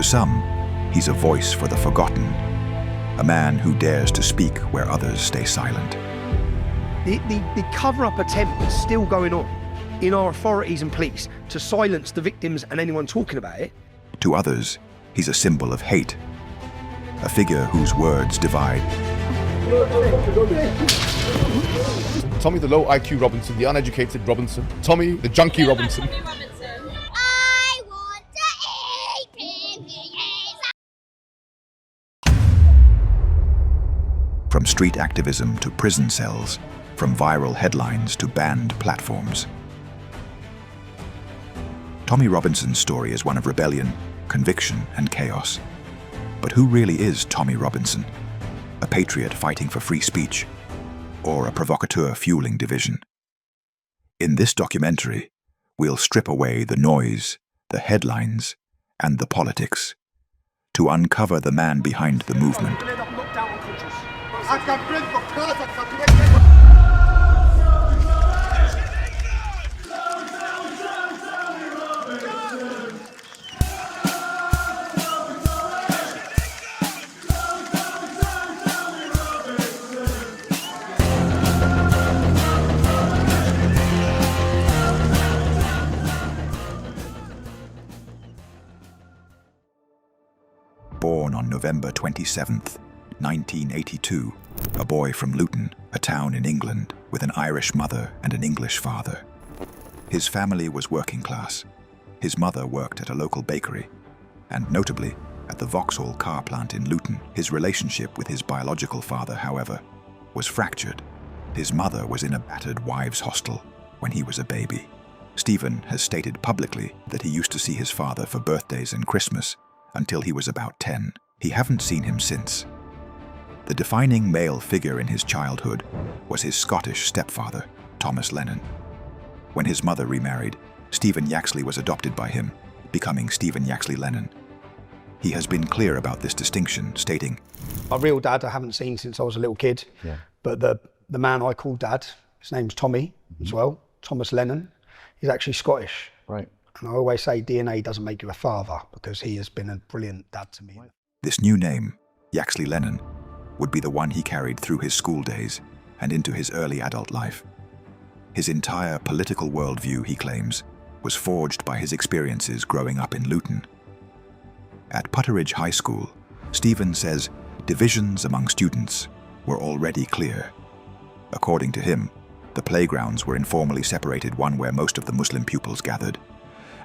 To some, he's a voice for the forgotten, a man who dares to speak where others stay silent. The cover-up attempt is still going on in our authorities and police to silence the victims and anyone talking about it. To others, he's a symbol of hate, a figure whose words divide. Tommy the low IQ Robinson, the uneducated Robinson, Tommy the junkie Robinson. I want to eat piggies. From street activism to prison cells, from viral headlines to banned platforms. Tommy Robinson's story is one of rebellion, conviction, and chaos. But who really is Tommy Robinson? A patriot fighting for free speech, or a provocateur fueling division? In this documentary, we'll strip away the noise, the headlines, and the politics to uncover the man behind the movement. Born on November 27th, 1982, a boy from Luton, a town in England, with an Irish mother and an English father. His family was working class. His mother worked at a local bakery, and notably, at the Vauxhall car plant in Luton. His relationship with his biological father, however, was fractured. His mother was in a battered wives' hostel when he was a baby. Stephen has stated publicly that he used to see his father for birthdays and Christmas until he was about 10. He haven't seen him since. The defining male figure in his childhood was his Scottish stepfather, Thomas Lennon. When his mother remarried, Stephen Yaxley was adopted by him, becoming Stephen Yaxley Lennon. He has been clear about this distinction, stating, My real dad I haven't seen since I was a little kid, but the man I call dad, his name's Tommy as well, Thomas Lennon. He's actually Scottish. Right. And I always say DNA doesn't make you a father, because he has been a brilliant dad to me. This new name, Yaxley Lennon, would be the one he carried through his school days and into his early adult life. His entire political worldview, he claims, was forged by his experiences growing up in Luton. At Putteridge High School, Stephen says divisions among students were already clear. According to him, the playgrounds were informally separated, one where most of the Muslim pupils gathered,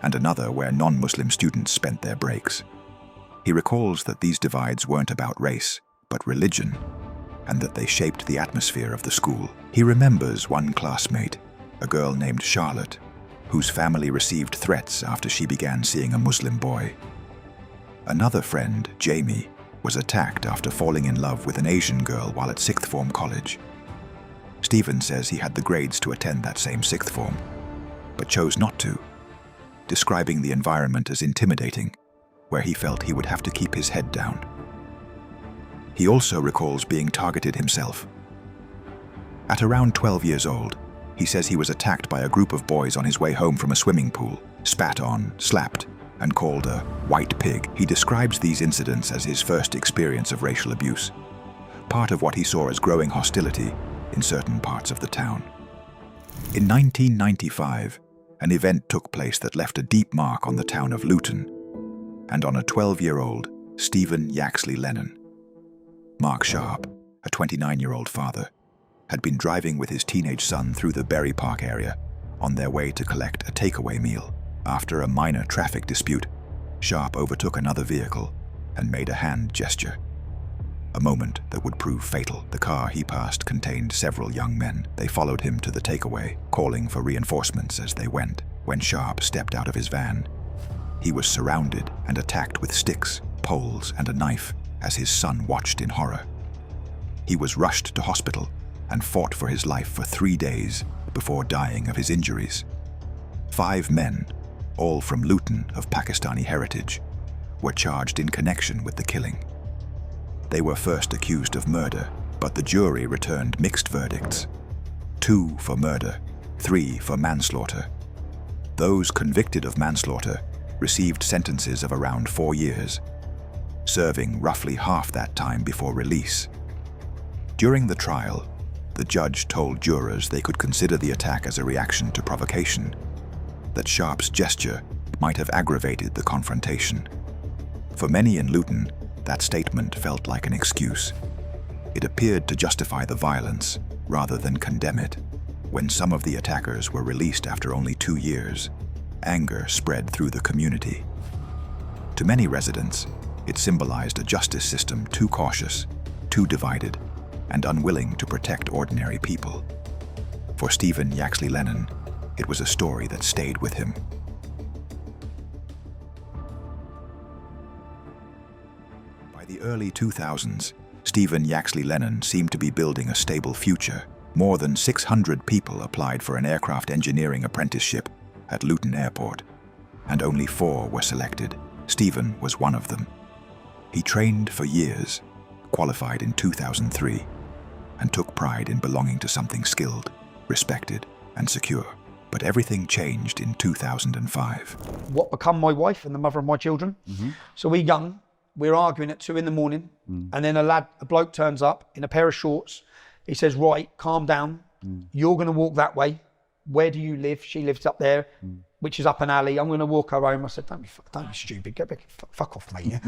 and another where non-Muslim students spent their breaks. He recalls that these divides weren't about race, but religion, and that they shaped the atmosphere of the school. He remembers one classmate, a girl named Charlotte, whose family received threats after she began seeing a Muslim boy. Another friend, Jamie, was attacked after falling in love with an Asian girl while at sixth form college. Stephen says he had the grades to attend that same sixth form, but chose not to, describing the environment as intimidating, where he felt he would have to keep his head down. He also recalls being targeted himself. At around 12 years old, he says he was attacked by a group of boys on his way home from a swimming pool, spat on, slapped, and called a white pig. He describes these incidents as his first experience of racial abuse, part of what he saw as growing hostility in certain parts of the town. In 1995, an event took place that left a deep mark on the town of Luton, and on a 12-year-old Stephen Yaxley Lennon. Mark Sharp, a 29-year-old father, had been driving with his teenage son through the Berry Park area on their way to collect a takeaway meal. After a minor traffic dispute, Sharp overtook another vehicle and made a hand gesture. A moment that would prove fatal. The car he passed contained several young men. They followed him to the takeaway, calling for reinforcements as they went. When Sharp stepped out of his van, he was surrounded and attacked with sticks, poles, and a knife as his son watched in horror. He was rushed to hospital and fought for his life for 3 days before dying of his injuries. 5 men, all from Luton of Pakistani heritage, were charged in connection with the killing. They were first accused of murder, but the jury returned mixed verdicts: 2 for murder, 3 for manslaughter. Those convicted of manslaughter received sentences of around 4 years, serving roughly half that time before release. During the trial, the judge told jurors they could consider the attack as a reaction to provocation, that Sharp's gesture might have aggravated the confrontation. For many in Luton, that statement felt like an excuse. It appeared to justify the violence rather than condemn it. When some of the attackers were released after only 2 years, anger spread through the community. To many residents, it symbolized a justice system too cautious, too divided, and unwilling to protect ordinary people. For Stephen Yaxley Lennon, it was a story that stayed with him. By the early 2000s, Stephen Yaxley Lennon seemed to be building a stable future. More than 600 people applied for an aircraft engineering apprenticeship at Luton Airport, and only 4 were selected. Stephen was one of them. He trained for years, qualified in 2003, and took pride in belonging to something skilled, respected, and secure. But everything changed in 2005. What become my wife and the mother of my children. So we're arguing at 2 a.m, and then a bloke turns up in a pair of shorts. He says, right, calm down. You're going to walk that way. Where do you live? She lives up there, which is up an alley. I'm going to walk her home. I said, don't be stupid. Get back, fuck off, mate. Yeah?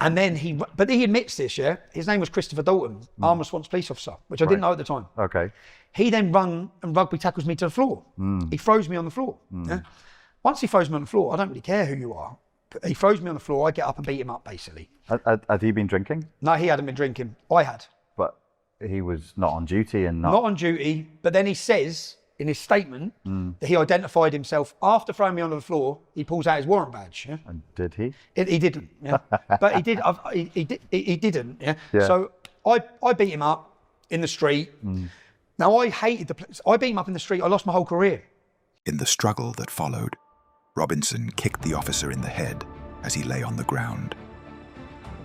And then but he admits this, yeah? His name was Christopher Dalton, armed response police officer, which I didn't know at the time. Okay. He then rung and rugby tackles me to the floor. He throws me on the floor. Yeah? Once he throws me on the floor, I don't really care who you are. He throws me on the floor, I get up and beat him up, basically. Had he been drinking? No, he hadn't been drinking. I had. But he was not on duty and not... Not on duty, but then he says in his statement that he identified himself. After throwing me onto the floor, he pulls out his warrant badge. Yeah? And did he? He didn't, yeah. But he did. He didn't, yeah. So I beat him up in the street. Now, I hated the place. I beat him up in the street. I lost my whole career. In the struggle that followed, Robinson kicked the officer in the head as he lay on the ground.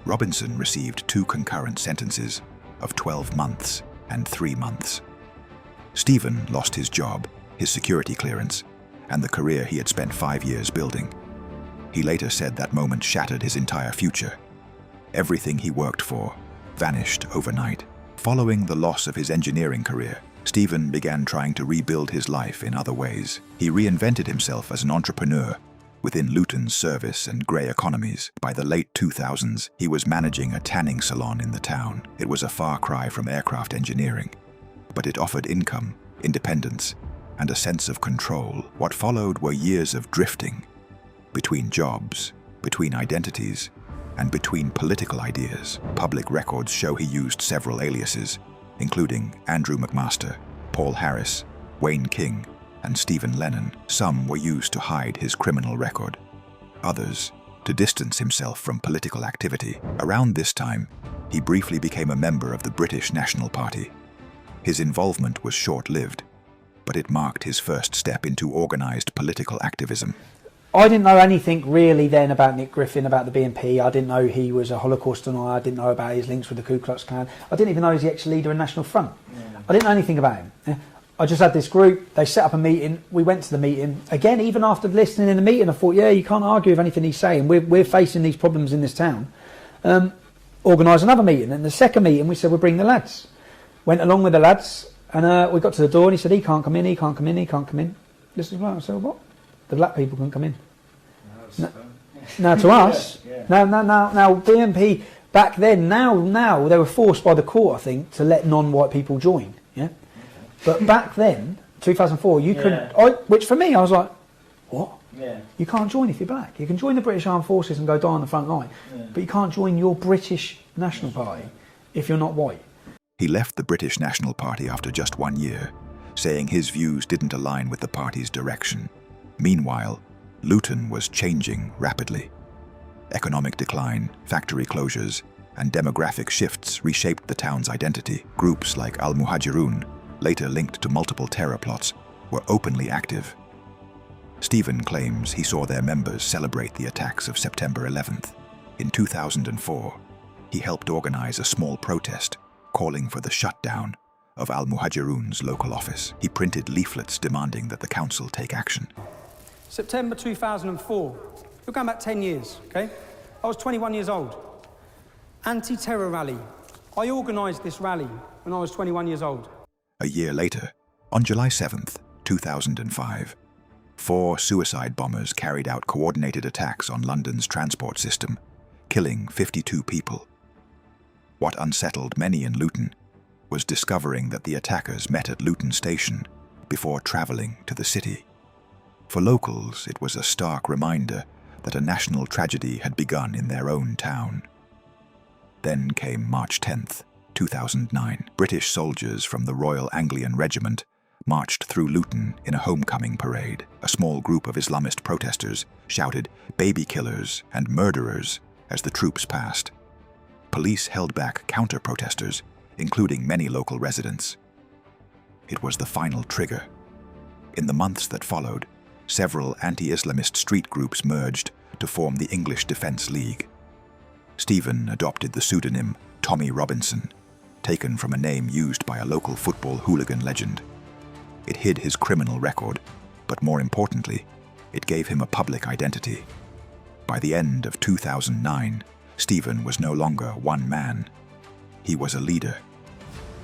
Robinson received 2 concurrent sentences of 12 months and 3 months. Stephen lost his job, his security clearance, and the career he had spent 5 years building. He later said that moment shattered his entire future. Everything he worked for vanished overnight. Following the loss of his engineering career, Stephen began trying to rebuild his life in other ways. He reinvented himself as an entrepreneur within Luton's service and grey economies. By the late 2000s, he was managing a tanning salon in the town. It was a far cry from aircraft engineering, but it offered income, independence, and a sense of control. What followed were years of drifting between jobs, between identities, and between political ideas. Public records show he used several aliases, including Andrew McMaster, Paul Harris, Wayne King, and Stephen Lennon. Some were used to hide his criminal record, others to distance himself from political activity. Around this time, he briefly became a member of the British National Party. His involvement was short-lived, but it marked his first step into organised political activism. I didn't know anything really then about Nick Griffin, about the BNP. I didn't know he was a Holocaust denier. I didn't know about his links with the Ku Klux Klan. I didn't even know he was the ex-leader in National Front. I didn't know anything about him. I just had this group. They set up a meeting. We went to the meeting. Again, even after listening in the meeting, I thought, yeah, you can't argue with anything he's saying. We're facing these problems in this town. Organised another meeting. And the second meeting, we said, we'll bring the lads. Went along with the lads, and we got to the door, and he said, he can't come in, he can't come in, he can't come in. This is right. I said, what? The black people can come in. Now to us, now BNP back then, now they were forced by the court, I think, to let non-white people join. Yeah, but back then, 2004, you couldn't. Which for me, I was like, what? Yeah. You can't join if you're black. You can join the British Armed Forces and go die on the front line, but you can't join your British National Party if you're not white. He left the British National Party after just 1 year, saying his views didn't align with the party's direction. Meanwhile, Luton was changing rapidly. Economic decline, factory closures, and demographic shifts reshaped the town's identity. Groups like Al-Muhajirun, later linked to multiple terror plots, were openly active. Stephen claims he saw their members celebrate the attacks of September 11th. In 2004, he helped organize a small protest calling for the shutdown of Al-Muhajirun's local office. He printed leaflets demanding that the council take action. September 2004, We're going back 10 years, okay? I was 21 years old. Anti-terror rally. I organised this rally when I was 21 years old. A year later, on July 7th, 2005, 4 suicide bombers carried out coordinated attacks on London's transport system, killing 52 people. What unsettled many in Luton was discovering that the attackers met at Luton station before travelling to the city. For locals, it was a stark reminder that a national tragedy had begun in their own town. Then came March 10th, 2009. British soldiers from the Royal Anglian Regiment marched through Luton in a homecoming parade. A small group of Islamist protesters shouted "baby killers" and "murderers" as the troops passed. Police held back counter-protesters, including many local residents. It was the final trigger. In the months that followed, several anti-Islamist street groups merged to form the English Defence League. Stephen adopted the pseudonym Tommy Robinson, taken from a name used by a local football hooligan legend. It hid his criminal record, but more importantly, it gave him a public identity. By the end of 2009, Stephen was no longer one man. He was a leader,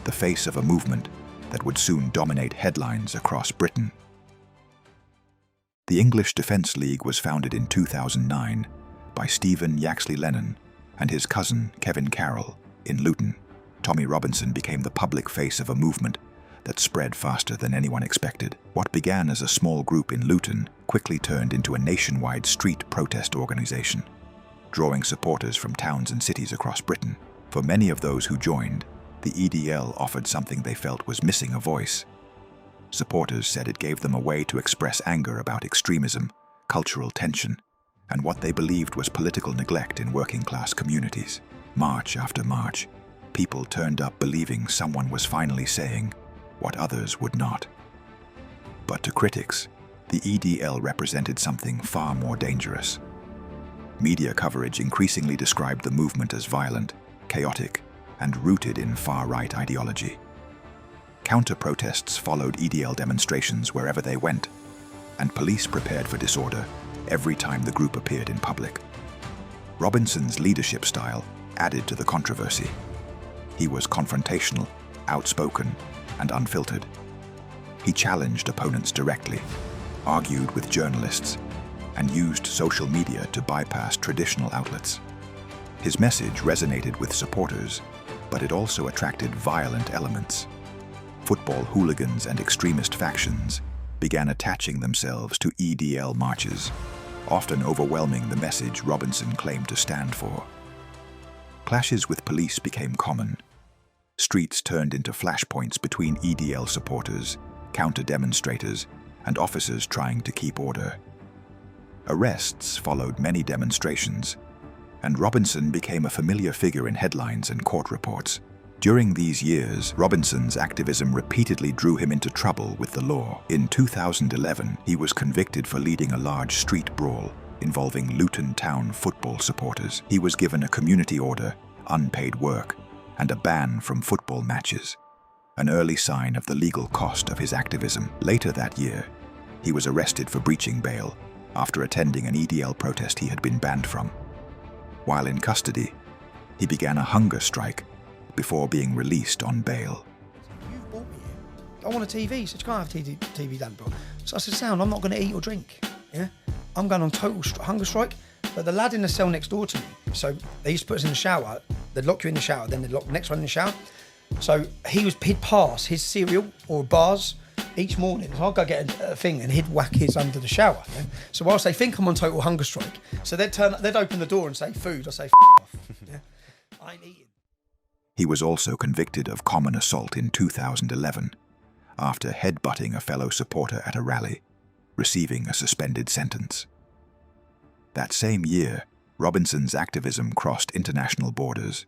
the face of a movement that would soon dominate headlines across Britain. The English Defence League was founded in 2009 by Stephen Yaxley Lennon and his cousin Kevin Carroll in Luton. Tommy Robinson became the public face of a movement that spread faster than anyone expected. What began as a small group in Luton quickly turned into a nationwide street protest organization, drawing supporters from towns and cities across Britain. For many of those who joined, the EDL offered something they felt was missing a voice. Supporters said it gave them a way to express anger about extremism, cultural tension, and what they believed was political neglect in working-class communities. March after March, people turned up believing someone was finally saying what others would not. But to critics, the EDL represented something far more dangerous. Media coverage increasingly described the movement as violent, chaotic, and rooted in far-right ideology. Counter-protests followed EDL demonstrations wherever they went, and police prepared for disorder every time the group appeared in public. Robinson's leadership style added to the controversy. He was confrontational, outspoken, and unfiltered. He challenged opponents directly, argued with journalists, and used social media to bypass traditional outlets. His message resonated with supporters, but it also attracted violent elements. Football hooligans and extremist factions began attaching themselves to EDL marches, often overwhelming the message Robinson claimed to stand for. Clashes with police became common. Streets turned into flashpoints between EDL supporters, counter-demonstrators, and officers trying to keep order. Arrests followed many demonstrations, and Robinson became a familiar figure in headlines and court reports. During these years, Robinson's activism repeatedly drew him into trouble with the law. In 2011, he was convicted for leading a large street brawl involving Luton Town football supporters. He was given a community order, unpaid work, and a ban from football matches, an early sign of the legal cost of his activism. Later that year, he was arrested for breaching bail after attending an EDL protest he had been banned from. While in custody, he began a hunger strike before being released on bail. You've brought me here. I want a TV. He said, you can't have TV, Dan, bro. So I said, sound, I'm not going to eat or drink. Yeah, I'm going on total hunger strike. But the lad in the cell next door to me, so they used to put us in the shower. They'd lock you in the shower, then they'd lock the next one in the shower. So he'd pass his cereal or bars each morning. So I'd go get a thing and he'd whack his under the shower. Yeah? So whilst they think I'm on total hunger strike, so they'd open the door and say food. I say off. Yeah? I ain't eating. He was also convicted of common assault in 2011 after headbutting a fellow supporter at a rally, receiving a suspended sentence. That same year, Robinson's activism crossed international borders.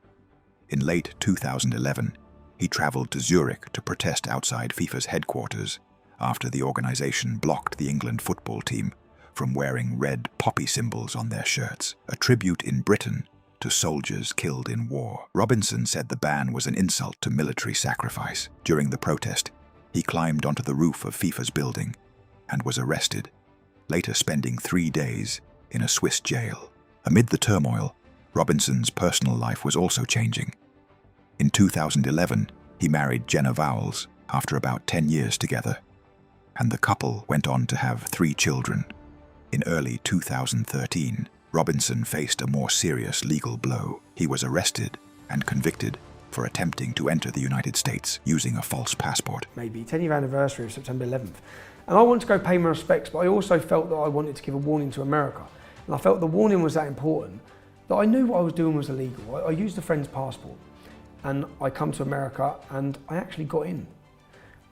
In late 2011, he traveled to Zurich to protest outside FIFA's headquarters after the organization blocked the England football team from wearing red poppy symbols on their shirts, a tribute in Britain to soldiers killed in war. Robinson said the ban was an insult to military sacrifice. During the protest, he climbed onto the roof of FIFA's building and was arrested, later spending 3 days in a Swiss jail. Amid the turmoil, Robinson's personal life was also changing. In 2011, he married Jenna Vowles after about 10 years together, and the couple went on to have 3 children. In early 2013, Robinson faced a more serious legal blow. He was arrested and convicted for attempting to enter the United States using a false passport. Maybe 10-year anniversary of September 11th. And I wanted to go pay my respects, but I also felt that I wanted to give a warning to America. And I felt the warning was that important, that I knew what I was doing was illegal. I used a friend's passport, and I come to America, and I actually got in.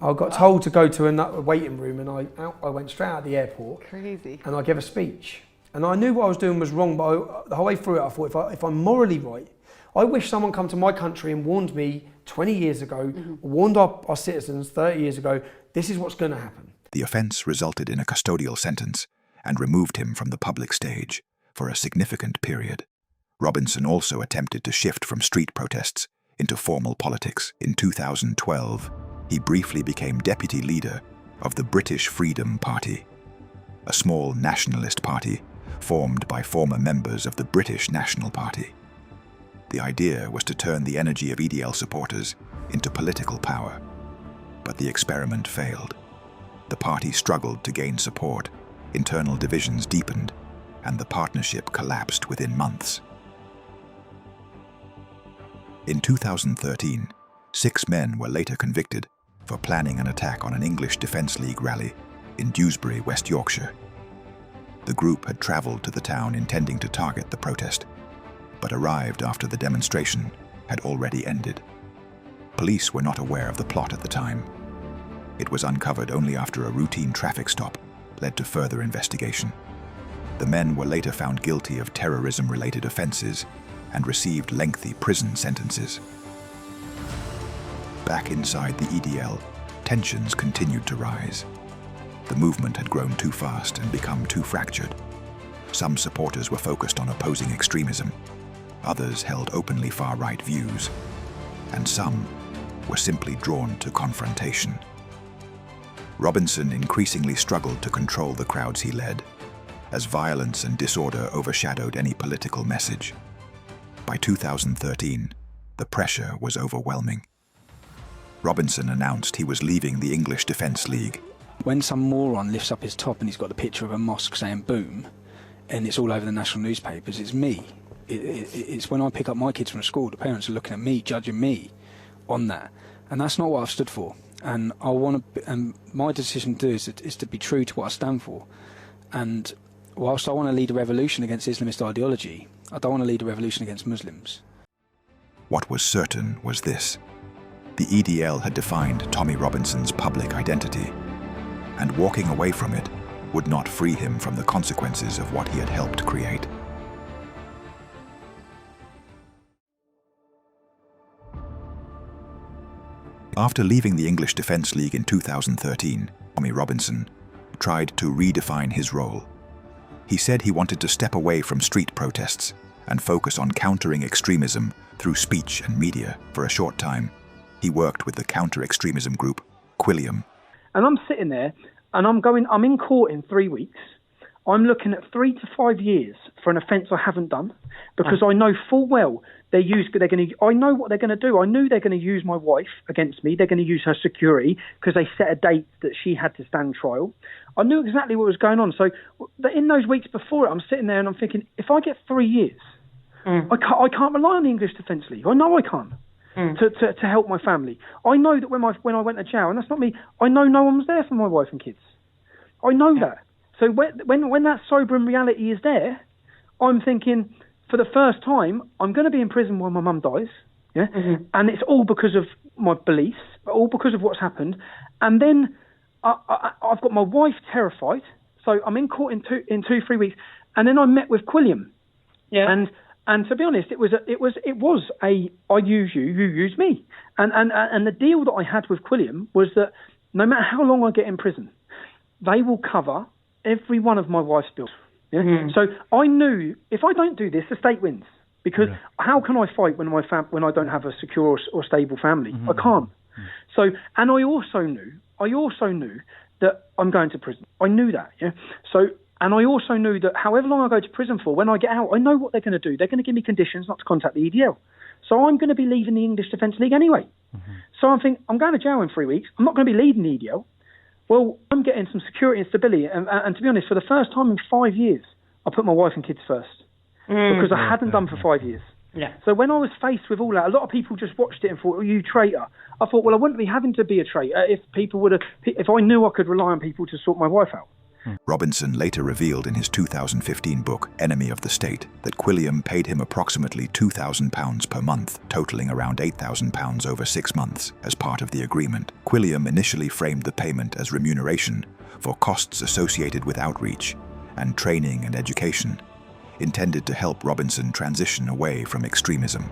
I got told to go to a waiting room, and I went straight out of the airport. Crazy. And I gave a speech. And I knew what I was doing was wrong, but the whole way through it, I thought, if I'm morally right, I wish someone come to my country and warned me 20 years ago, warned our citizens 30 years ago, this is what's going to happen. The offence resulted in a custodial sentence and removed him from the public stage for a significant period. Robinson also attempted to shift from street protests into formal politics. In 2012, he briefly became deputy leader of the British Freedom Party, a small nationalist party formed by former members of the British National Party. The idea was to turn the energy of EDL supporters into political power, but the experiment failed. The party struggled to gain support, internal divisions deepened, and the partnership collapsed within months. In 2013, 6 men were later convicted for planning an attack on an English Defence League rally in Dewsbury, West Yorkshire. The group had travelled to the town intending to target the protest, but arrived after the demonstration had already ended. Police were not aware of the plot at the time. It was uncovered only after a routine traffic stop led to further investigation. The men were later found guilty of terrorism-related offences and received lengthy prison sentences. Back inside the EDL, tensions continued to rise. The movement had grown too fast and become too fractured. Some supporters were focused on opposing extremism, others held openly far-right views, and some were simply drawn to confrontation. Robinson increasingly struggled to control the crowds he led, as violence and disorder overshadowed any political message. By 2013, the pressure was overwhelming. Robinson announced he was leaving the English Defence League. When some moron lifts up his top and he's got the picture of a mosque saying boom, and it's all over the national newspapers, it's me. It's when I pick up my kids from school, the parents are looking at me, judging me on that. And that's not what I've stood for. And my decision to do is to be true to what I stand for. And whilst I want to lead a revolution against Islamist ideology, I don't want to lead a revolution against Muslims. What was certain was this: the EDL had defined Tommy Robinson's public identity, and walking away from it would not free him from the consequences of what he had helped create. After leaving the English Defence League in 2013, Tommy Robinson tried to redefine his role. He said he wanted to step away from street protests and focus on countering extremism through speech and media. For a short time, he worked with the counter-extremism group, Quilliam. And I'm sitting there, and I'm in court in 3 weeks. I'm looking at 3 to 5 years for an offence I haven't done, because I know full well I know what they're going to do. I knew they're going to use my wife against me. They're going to use her security because they set a date that she had to stand trial. I knew exactly what was going on. So in those weeks before it, I'm sitting there and I'm thinking, if I get 3 years, I can't rely on the English Defence League. I know I can't to help my family. I know that when I went to jail, and that's not me, I know no one was there for my wife and kids. I know that. So when that sobering reality is there, I'm thinking, for the first time, I'm going to be in prison while my mum dies, yeah, and it's all because of my beliefs, all because of what's happened. And then I've got my wife terrified, so I'm in court in 2-3 weeks, and then I met with Quilliam, yeah, and to be honest, it was I use you, you use me, and the deal that I had with Quilliam was that no matter how long I get in prison, they will cover every one of my wife's bills. Yeah? So I knew if I don't do this, the state wins, because how can I fight when I don't have a secure or stable family? I can't. So, and I also knew that I'm going to prison. I knew that. Yeah. So And I also knew that however long I go to prison for, when I get out, I know what they're going to do. They're going to give me conditions not to contact the EDL. So I'm going to be leaving the English Defence League anyway. So I'm thinking, I'm going to jail in 3 weeks. I'm not going to be leading the EDL. Well, I'm getting some security and stability. And to be honest, for the first time in 5 years, I put my wife and kids first. Because I hadn't done for 5 years. Yeah. So when I was faced with all that, a lot of people just watched it and thought, "Oh, you traitor." I thought, well, I wouldn't be having to be a traitor if I knew I could rely on people to sort my wife out. Robinson later revealed in his 2015 book, Enemy of the State, that Quilliam paid him approximately £2,000 per month, totaling around £8,000 over 6 months, as part of the agreement. Quilliam initially framed the payment as remuneration for costs associated with outreach and training and education, intended to help Robinson transition away from extremism.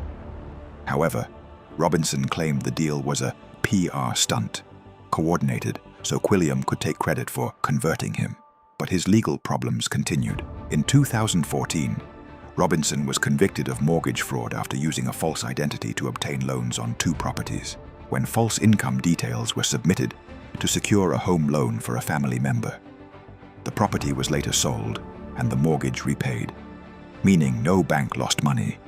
However, Robinson claimed the deal was a PR stunt, coordinated so Quilliam could take credit for converting him. But his legal problems continued. In 2014, Robinson was convicted of mortgage fraud after using a false identity to obtain loans on 2 properties, when false income details were submitted to secure a home loan for a family member. The property was later sold and the mortgage repaid, meaning no bank lost money,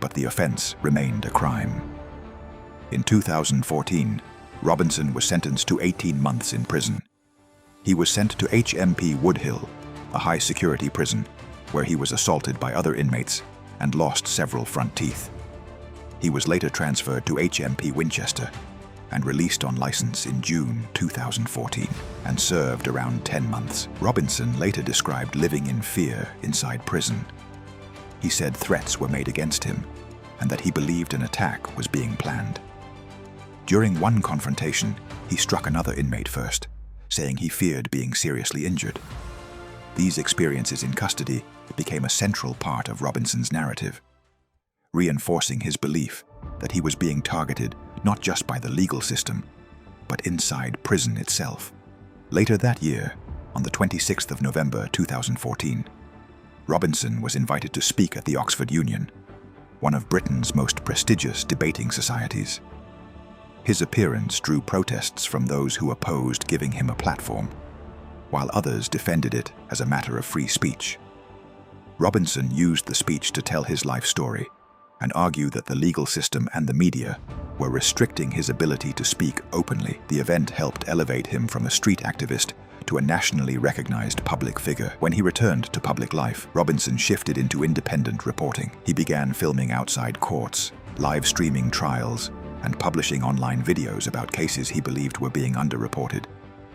but the offense remained a crime. In 2014, Robinson was sentenced to 18 months in prison. He was sent to HMP Woodhill, a high-security prison, where he was assaulted by other inmates and lost several front teeth. He was later transferred to HMP Winchester and released on license in June 2014 and served around 10 months. Robinson later described living in fear inside prison. He said threats were made against him and that he believed an attack was being planned. During one confrontation, he struck another inmate first, saying he feared being seriously injured. These experiences in custody became a central part of Robinson's narrative, reinforcing his belief that he was being targeted not just by the legal system, but inside prison itself. Later that year, on the 26th of November 2014, Robinson was invited to speak at the Oxford Union, one of Britain's most prestigious debating societies. His appearance drew protests from those who opposed giving him a platform, while others defended it as a matter of free speech. Robinson used the speech to tell his life story and argue that the legal system and the media were restricting his ability to speak openly. The event helped elevate him from a street activist to a nationally recognized public figure. When he returned to public life, Robinson shifted into independent reporting. He began filming outside courts, live streaming trials, and publishing online videos about cases he believed were being underreported,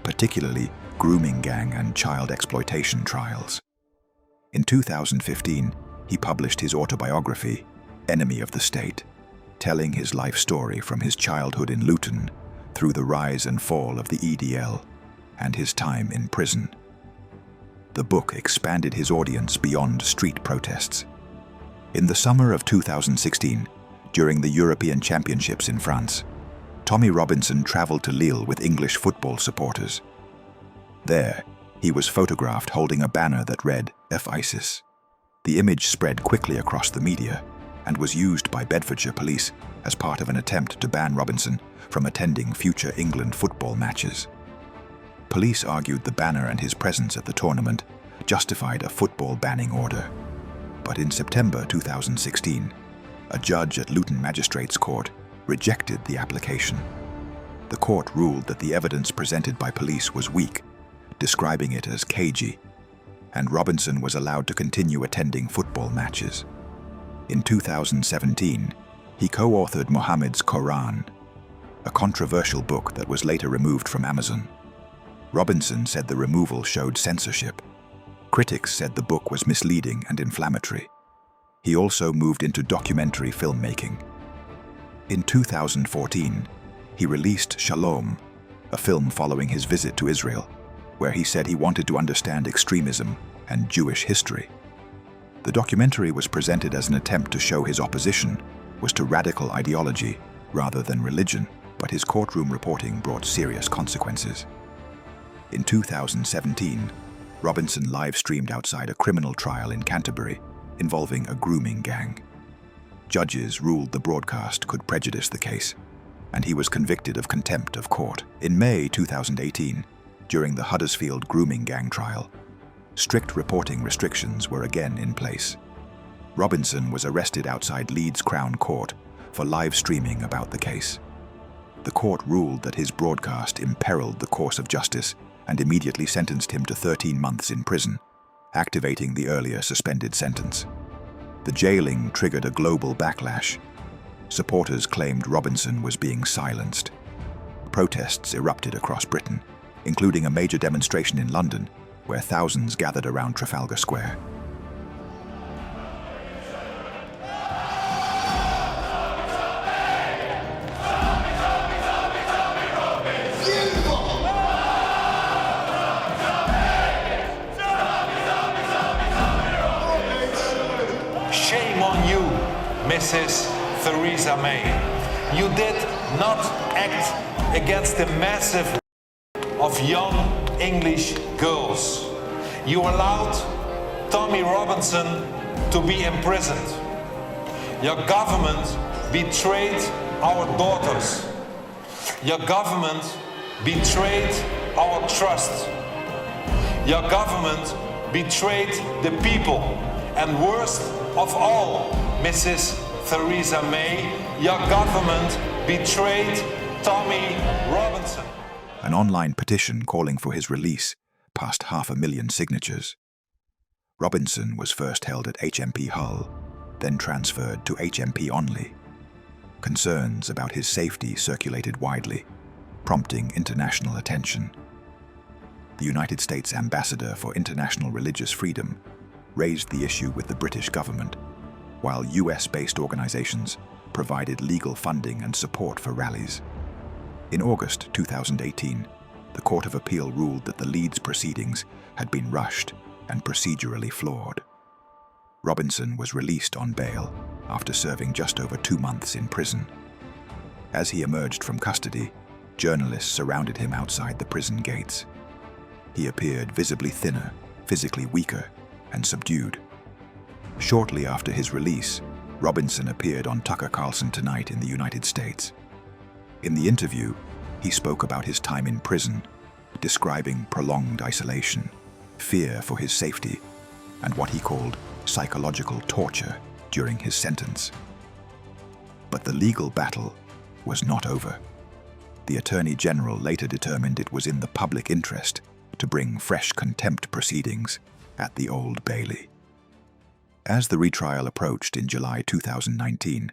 particularly grooming gang and child exploitation trials. In 2015, he published his autobiography, Enemy of the State, telling his life story from his childhood in Luton through the rise and fall of the EDL and his time in prison. The book expanded his audience beyond street protests. In the summer of 2016, during the European Championships in France, Tommy Robinson traveled to Lille with English football supporters. There, he was photographed holding a banner that read, F ISIS. The image spread quickly across the media and was used by Bedfordshire police as part of an attempt to ban Robinson from attending future England football matches. Police argued the banner and his presence at the tournament justified a football banning order. But in September 2016, a judge at Luton Magistrates Court rejected the application. The court ruled that the evidence presented by police was weak, describing it as cagey, and Robinson was allowed to continue attending football matches. In 2017, he co-authored Muhammad's Quran, a controversial book that was later removed from Amazon. Robinson said the removal showed censorship. Critics said the book was misleading and inflammatory. He also moved into documentary filmmaking. In 2014, he released Shalom, a film following his visit to Israel, where he said he wanted to understand extremism and Jewish history. The documentary was presented as an attempt to show his opposition was to radical ideology rather than religion, but his courtroom reporting brought serious consequences. In 2017, Robinson live-streamed outside a criminal trial in Canterbury involving a grooming gang. Judges ruled the broadcast could prejudice the case, and he was convicted of contempt of court. In May 2018, during the Huddersfield grooming gang trial, strict reporting restrictions were again in place. Robinson was arrested outside Leeds Crown Court for live streaming about the case. The court ruled that his broadcast imperiled the course of justice and immediately sentenced him to 13 months in prison, activating the earlier suspended sentence. The jailing triggered a global backlash. Supporters claimed Robinson was being silenced. Protests erupted across Britain, including a major demonstration in London, where thousands gathered around Trafalgar Square. Shame on you, Mrs. Theresa May. You did not act against the massive of young English girls. You allowed Tommy Robinson to be imprisoned. Your government betrayed our daughters. Your government betrayed our trust. Your government betrayed the people. And worst of all, Mrs. Theresa May, your government betrayed Tommy Robinson. An online petition calling for his release passed 500,000 signatures. Robinson was first held at HMP Hull, then transferred to HMP Onley. Concerns about his safety circulated widely, prompting international attention. The United States Ambassador for International Religious Freedom raised the issue with the British government, while US-based organizations provided legal funding and support for rallies. In August 2018, the Court of Appeal ruled that the Leeds proceedings had been rushed and procedurally flawed. Robinson was released on bail after serving just over 2 months in prison. As he emerged from custody, journalists surrounded him outside the prison gates. He appeared visibly thinner, physically weaker, and subdued. Shortly after his release, Robinson appeared on Tucker Carlson Tonight in the United States. In the interview, he spoke about his time in prison, describing prolonged isolation, fear for his safety, and what he called psychological torture during his sentence. But the legal battle was not over. The Attorney General later determined it was in the public interest to bring fresh contempt proceedings at the Old Bailey. As the retrial approached in July 2019,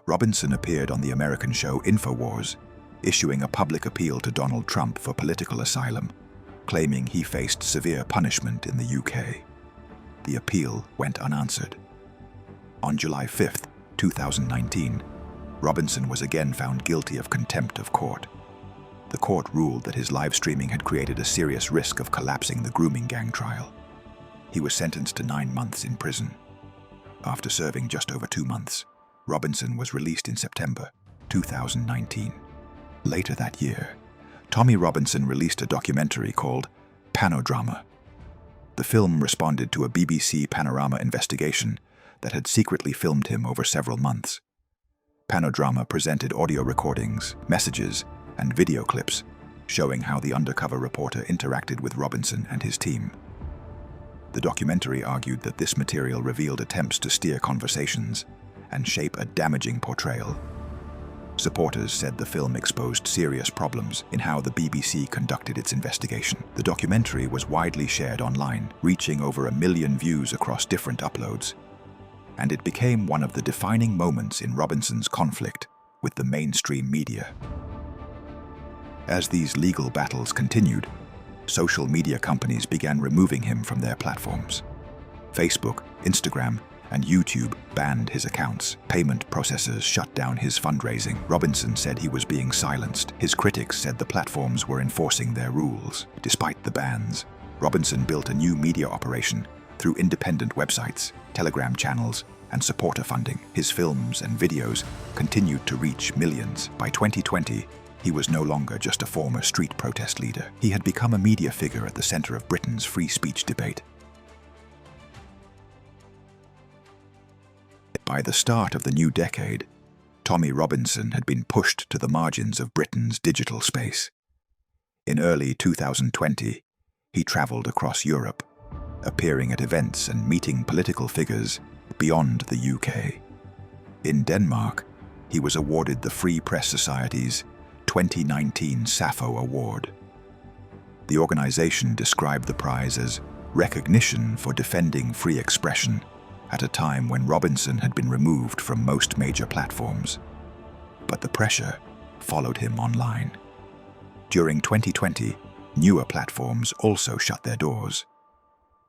Robinson appeared on the American show InfoWars, issuing a public appeal to Donald Trump for political asylum, claiming he faced severe punishment in the UK. The appeal went unanswered. On July 5, 2019, Robinson was again found guilty of contempt of court. The court ruled that his live streaming had created a serious risk of collapsing the grooming gang trial. He was sentenced to 9 months in prison. After serving just over 2 months, Robinson was released in September 2019. Later that year, Tommy Robinson released a documentary called Panodrama. The film responded to a BBC Panorama investigation that had secretly filmed him over several months. Panodrama presented audio recordings, messages, and video clips showing how the undercover reporter interacted with Robinson and his team. The documentary argued that this material revealed attempts to steer conversations and shape a damaging portrayal. Supporters said the film exposed serious problems in how the BBC conducted its investigation. The documentary was widely shared online, reaching over 1 million views across different uploads, and it became one of the defining moments in Robinson's conflict with the mainstream media. As these legal battles continued, social media companies began removing him from their platforms. Facebook, Instagram, and YouTube banned his accounts. Payment processors shut down his fundraising. Robinson said he was being silenced. His critics said the platforms were enforcing their rules. Despite the bans, Robinson built a new media operation through independent websites, Telegram channels, and supporter funding. His films and videos continued to reach millions. By 2020, he was no longer just a former street protest leader. He had become a media figure at the center of Britain's free speech debate. By the start of the new decade, Tommy Robinson had been pushed to the margins of Britain's digital space. In early 2020, he traveled across Europe, appearing at events and meeting political figures beyond the UK. In Denmark, he was awarded the Free Press Society's 2019 Sappho Award. The organization described the prize as recognition for defending free expression at a time when Robinson had been removed from most major platforms. But the pressure followed him online. During 2020, newer platforms also shut their doors.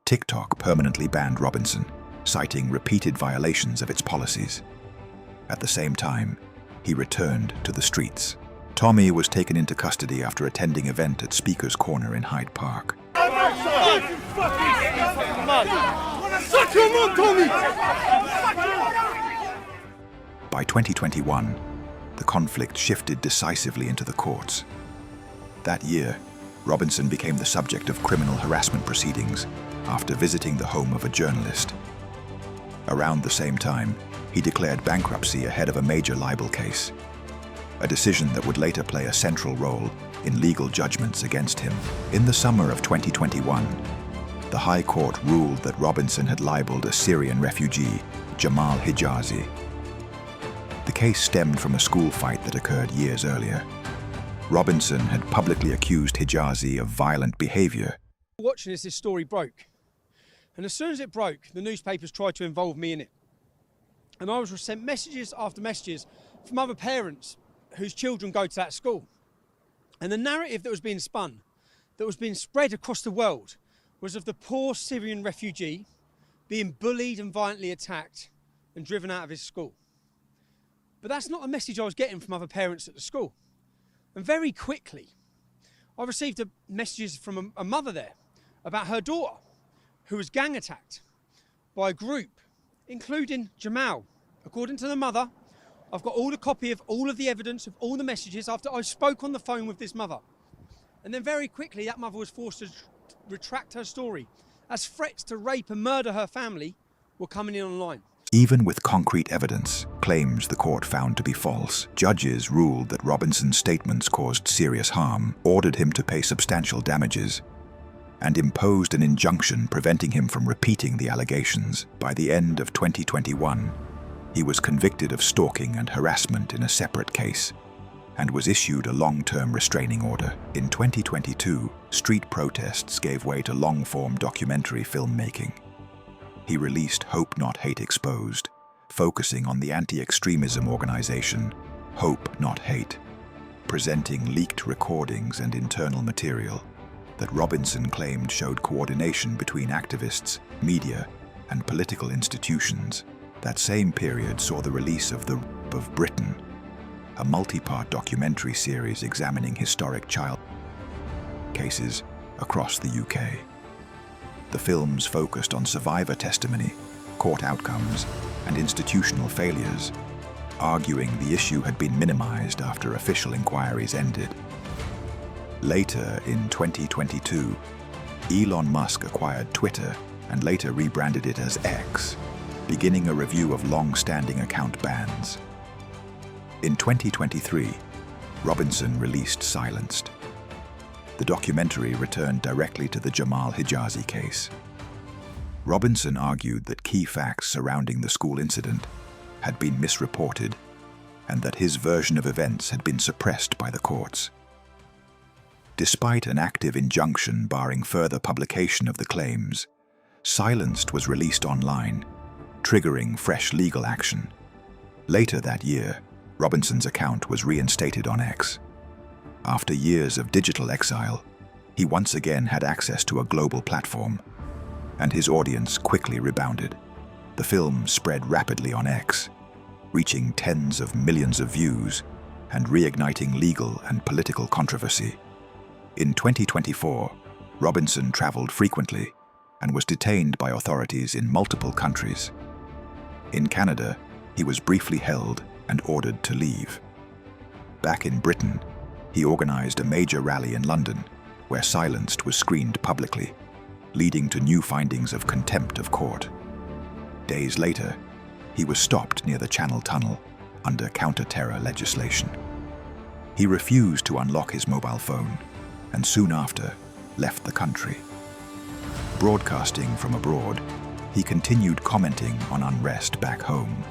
TikTok permanently banned Robinson, citing repeated violations of its policies. At the same time, he returned to the streets. Tommy was taken into custody after attending an event at Speaker's Corner in Hyde Park. By 2021, the conflict shifted decisively into the courts. That year, Robinson became the subject of criminal harassment proceedings after visiting the home of a journalist. Around the same time, he declared bankruptcy ahead of a major libel case, a decision that would later play a central role in legal judgments against him. In the summer of 2021, the High Court ruled that Robinson had libeled a Syrian refugee, Jamal Hijazi. The case stemmed from a school fight that occurred years earlier. Robinson had publicly accused Hijazi of violent behavior. Watching this story broke. And as soon as it broke, the newspapers tried to involve me in it. And I was sent messages after messages from other parents whose children go to that school. And the narrative that was being spun, that was being spread across the world, was of the poor Syrian refugee being bullied and violently attacked and driven out of his school. But that's not a message I was getting from other parents at the school. And very quickly, I received messages from a mother there about her daughter, who was gang attacked by a group, including Jamal. According to the mother, I've got all the copy of all of the evidence of all the messages after I spoke on the phone with this mother. And then very quickly, that mother was forced to retract her story as threats to rape and murder her family were coming in online. Even with concrete evidence, claims the court found to be false, judges ruled that Robinson's statements caused serious harm, ordered him to pay substantial damages, and imposed an injunction preventing him from repeating the allegations. By the end of 2021, he was convicted of stalking and harassment in a separate case and was issued a long-term restraining order. In 2022, street protests gave way to long-form documentary filmmaking. He released Hope Not Hate Exposed, focusing on the anti-extremism organization Hope Not Hate, presenting leaked recordings and internal material that Robinson claimed showed coordination between activists, media, and political institutions. That same period saw the release of The Rape of Britain, a multi-part documentary series examining historic child cases across the UK. The films focused on survivor testimony, court outcomes, and institutional failures, arguing the issue had been minimized after official inquiries ended. Later, in 2022, Elon Musk acquired Twitter and later rebranded it as X, beginning a review of long-standing account bans. In 2023, Robinson released Silenced. The documentary returned directly to the Jamal Hijazi case. Robinson argued that key facts surrounding the school incident had been misreported and that his version of events had been suppressed by the courts. Despite an active injunction barring further publication of the claims, Silenced was released online, triggering fresh legal action. Later that year, Robinson's account was reinstated on X. After years of digital exile, he once again had access to a global platform, and his audience quickly rebounded. The film spread rapidly on X, reaching tens of millions of views and reigniting legal and political controversy. In 2024, Robinson traveled frequently and was detained by authorities in multiple countries. In Canada, he was briefly held and ordered to leave. Back in Britain, he organized a major rally in London, where Silenced was screened publicly, leading to new findings of contempt of court. Days later, he was stopped near the Channel Tunnel under counter-terror legislation. He refused to unlock his mobile phone and soon after left the country. Broadcasting from abroad, he continued commenting on unrest back home.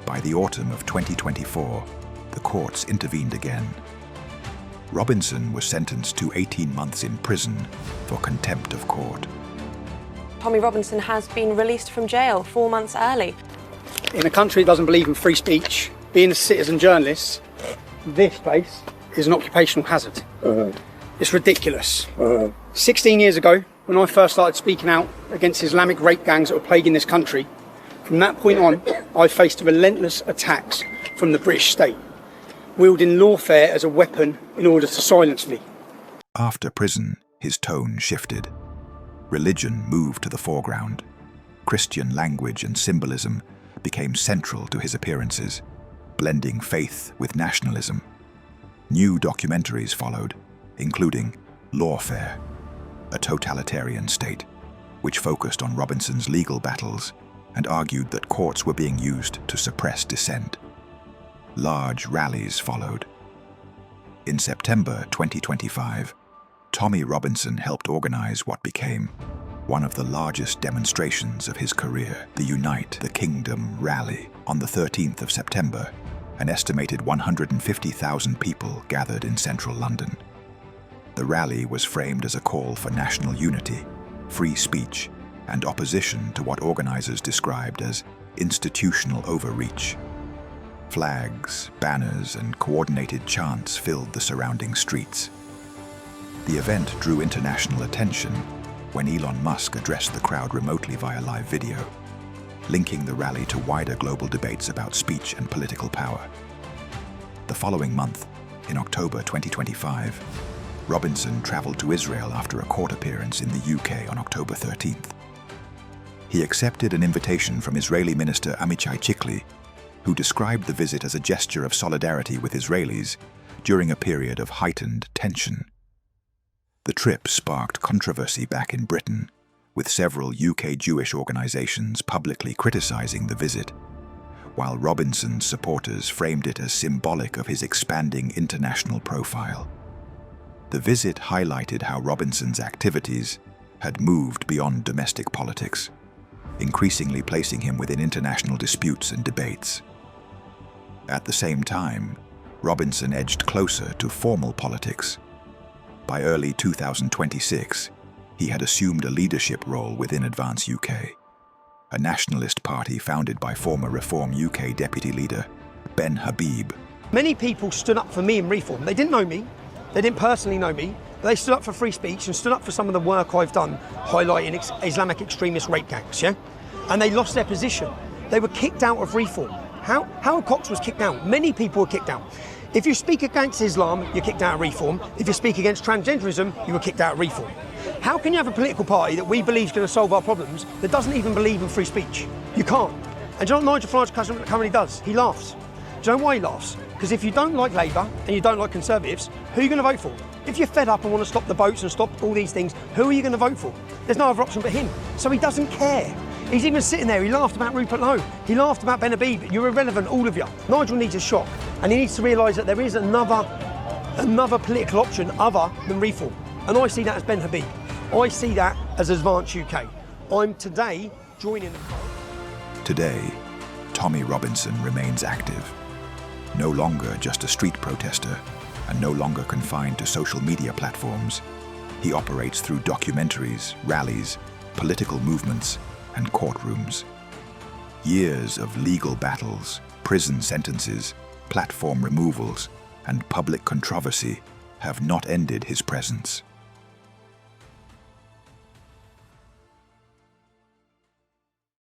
By the autumn of 2024, the courts intervened again. Robinson was sentenced to 18 months in prison for contempt of court. Tommy Robinson has been released from jail 4 months early. In a country that doesn't believe in free speech, being a citizen journalist, this place is an occupational hazard. It's ridiculous. 16 years ago, when I first started speaking out against Islamic rape gangs that were plaguing this country, from that point on, I faced relentless attacks from the British state, wielding lawfare as a weapon in order to silence me. After prison, his tone shifted. Religion moved to the foreground. Christian language and symbolism became central to his appearances, blending faith with nationalism. New documentaries followed, including Lawfare, a totalitarian state, which focused on Robinson's legal battles and argued that courts were being used to suppress dissent. Large rallies followed. In September 2025, Tommy Robinson helped organize what became one of the largest demonstrations of his career, the Unite the Kingdom rally. On the 13th of September, an estimated 150,000 people gathered in central London. The rally was framed as a call for national unity, free speech, and opposition to what organizers described as institutional overreach. Flags, banners, and coordinated chants filled the surrounding streets. The event drew international attention when Elon Musk addressed the crowd remotely via live video, linking the rally to wider global debates about speech and political power. The following month, in October 2025, Robinson traveled to Israel after a court appearance in the UK on October 13th. He accepted an invitation from Israeli Minister Amichai Chikli, who described the visit as a gesture of solidarity with Israelis during a period of heightened tension. The trip sparked controversy back in Britain, with several UK Jewish organisations publicly criticising the visit, while Robinson's supporters framed it as symbolic of his expanding international profile. The visit highlighted how Robinson's activities had moved beyond domestic politics, increasingly placing him within international disputes and debates. At the same time, Robinson edged closer to formal politics. By early 2026, he had assumed a leadership role within Advance UK, a nationalist party founded by former Reform UK deputy leader Ben Habib. Many people stood up for me in Reform. They didn't know me, they didn't personally know me, but they stood up for free speech and stood up for some of the work I've done highlighting Islamic extremist rape gangs, yeah? And they lost their position. They were kicked out of Reform. Howard Cox was kicked out. Many people were kicked out. If you speak against Islam, you're kicked out of Reform. If you speak against transgenderism, you were kicked out of Reform. How can you have a political party that we believe is going to solve our problems that doesn't even believe in free speech? You can't. And do you know what Nigel Farage currently does? He laughs. Do you know why he laughs? Because if you don't like Labour and you don't like Conservatives, who are you going to vote for? If you're fed up and want to stop the boats and stop all these things, who are you going to vote for? There's no other option but him. So he doesn't care. He's even sitting there, he laughed about Rupert Lowe, he laughed about Ben Habib. You're irrelevant, all of you. Nigel needs a shock, and he needs to realise that there is another political option other than Reform. And I see that as Ben Habib. I see that as Advance UK. I'm today joining them. Today, Tommy Robinson remains active. No longer just a street protester, and no longer confined to social media platforms. He operates through documentaries, rallies, political movements, and courtrooms. Years of legal battles, prison sentences, platform removals, and public controversy have not ended his presence.